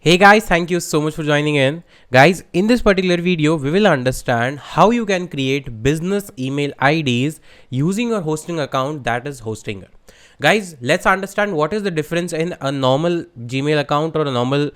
Hey guys, thank you so much for joining in. Guys, in this particular video, we will understand how you can create business email IDs using your hosting account, that is Hostinger. Guys, let's understand what is the difference in a normal Gmail account or a normal,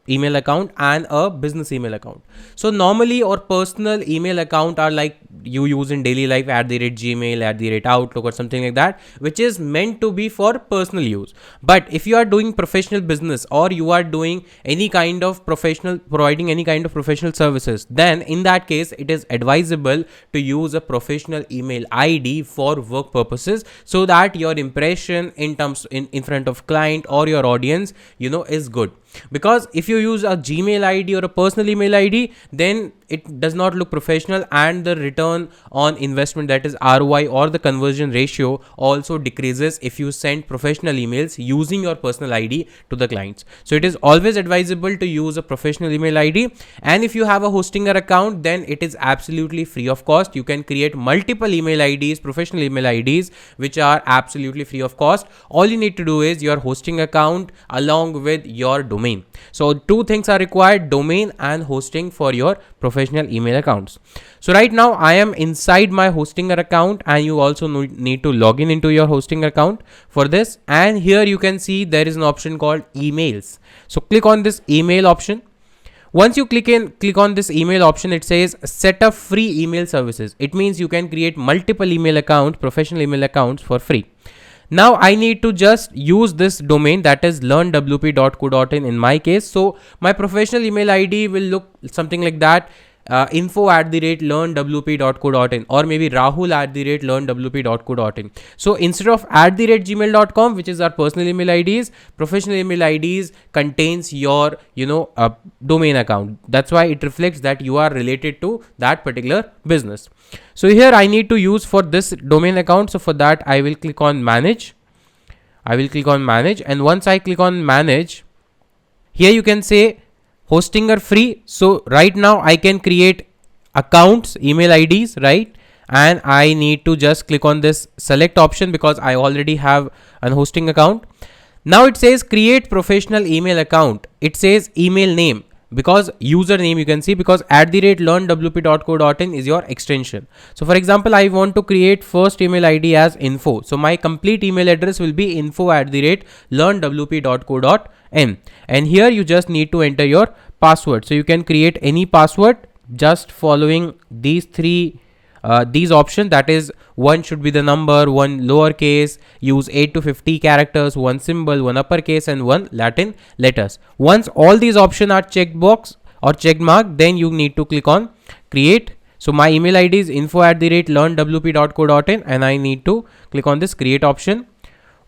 email account and a business email account. So normally our personal email account are like you use in daily life @Gmail, @Outlook or something like that, which is meant to be for personal use. But if you are doing professional business or you are doing any kind of providing any kind of professional services, then in that case it is advisable to use a professional email ID for work purposes, so that your impression in terms in front of client or your audience is good. Because if you use a Gmail ID or a personal email ID, then it does not look professional, and the return on investment, that is ROI, or the conversion ratio also decreases if you send professional emails using your personal ID to the clients. So it is always advisable to use a professional email ID. And if you have a Hostinger account, then it is absolutely free of cost. You can create multiple email IDs, professional email IDs, which are absolutely free of cost. All you need to do is your hosting account along with your domain. So two things are required: domain and hosting for your professional email accounts. So right now I am inside my Hostinger account, and you also need to log in into your Hostinger account for this. And here you can see there is an option called emails. So click on this email option. Once you click on this email option, it says set up free email services. It means you can create multiple email accounts, professional email accounts, for free. Now I need to just use this domain, that is learnwp.co.in in my case. So my professional email ID will look something like that: info@learnwp.co.in, or maybe rahul@learnwp.co.in. So instead of @gmail.com, which is our personal email IDs, professional email IDs contains your domain account. That's why it reflects that you are related to that particular business. So here I need to use for this domain account. So for that I will click on manage. And once I click on manage, here you can say Hostinger free. So right now I can create accounts, email IDs, right? And I need to just click on this select option because I already have an hosting account. Now it says create professional email account. It says email name, because username you can see, because @learnwp.co.in is your extension. So for example, I want to create first email ID as info. So my complete email address will be info@learnwp.co.in. And here you just need to enter your password. So you can create any password just following these these options. That is, one should be the number, one lowercase, use 8 to 50 characters, one symbol, one uppercase, and one Latin letters. Once all these options are checked box or checked mark, then you need to click on create. So my email ID is info@learnwp.co.in, and I need to click on this create option.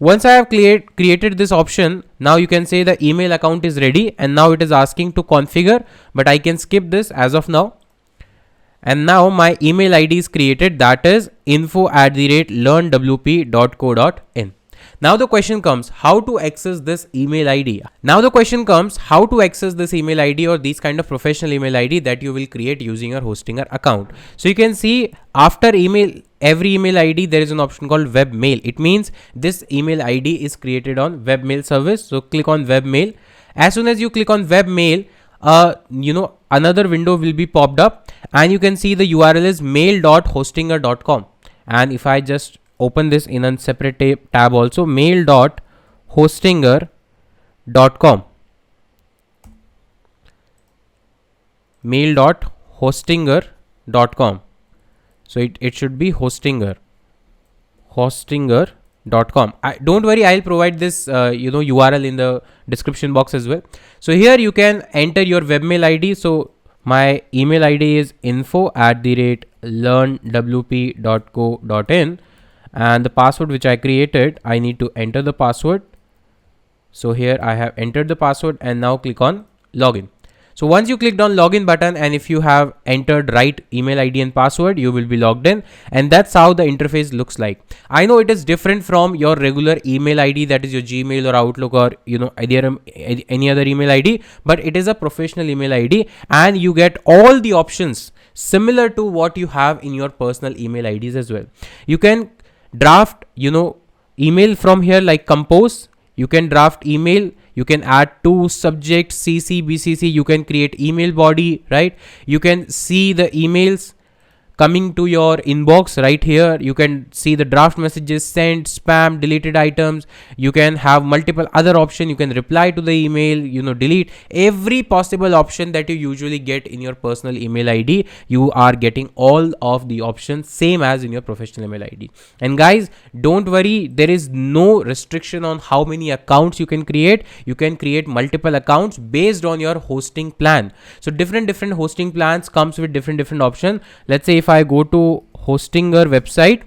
Once I have created this option, now you can say the email account is ready, and now it is asking to configure, but I can skip this as of now. And now my email ID is created, that is info@learnwp.co.in. Now the question comes, how to access this email ID? Or these kind of professional email ID that you will create using your Hostinger account. So you can see after every email ID, there is an option called webmail. It means this email ID is created on webmail service. So click on webmail. As soon as you click on webmail, another window will be popped up, and you can see the URL is mail.hostinger.com. And if I just open this in a separate tab also, mail.hostinger.com. So it should be hostinger.com. Don't worry, I'll provide this URL in the description box as well. So here you can enter your webmail ID. So my email ID is info@learnwp.co.in, and the password which I created, I need to enter the password. So here I have entered the password, and now click on login. So once you clicked on login button, and if you have entered right email ID and password, you will be logged in, and that's how the interface looks like. I know it is different from your regular email ID, that is your Gmail or Outlook or any other email ID, but it is a professional email ID, and you get all the options similar to what you have in your personal email IDs as well. You can draft email from here like compose. You can draft email You can add to subject, CC, BCC. You can create email body, right? You can see the emails coming to your inbox right here. You can see the draft messages, sent, spam, deleted items. You can have multiple other options. You can reply to the email, delete every possible option that you usually get in your personal email ID. You are getting all of the options same as in your professional email ID. And guys, don't worry, there is no restriction on how many accounts you can create. You can create multiple accounts based on your hosting plan. So different hosting plans comes with different options. Let's say if I go to Hostinger website,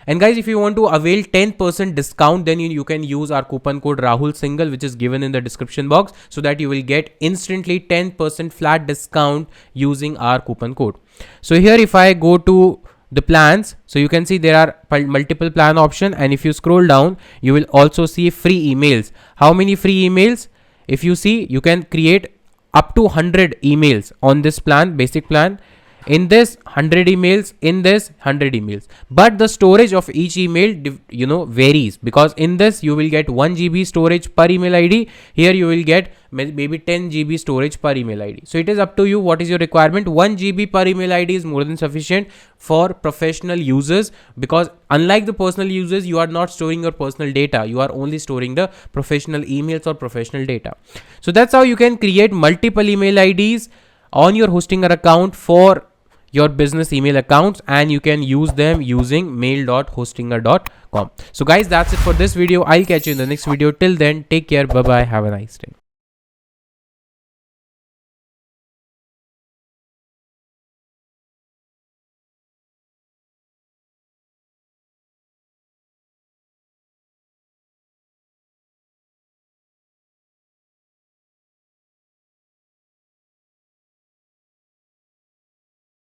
and guys, if you want to avail 10% discount, then you can use our coupon code Rahul Singhal, which is given in the description box, so that you will get instantly 10% flat discount using our coupon code. So here, if I go to the plans, so you can see there are multiple plan option, and if you scroll down, you will also see free emails. How many free emails? If you see, you can create up to 100 emails on this plan, basic plan. In this 100 emails, in this 100 emails, but the storage of each email varies, because in this you will get 1 GB storage per email ID. Here you will get maybe 10 GB storage per email ID. So it is up to you what is your requirement. 1 GB per email ID is more than sufficient for professional users, because unlike the personal users, you are not storing your personal data. You are only storing the professional emails or professional data. So that's how you can create multiple email IDs on your Hostinger account for your business email accounts, and you can use them using mail.hostinger.com. So guys, that's it for this video. I'll catch you in the next video. Till then, take care. Bye bye. Have a nice day.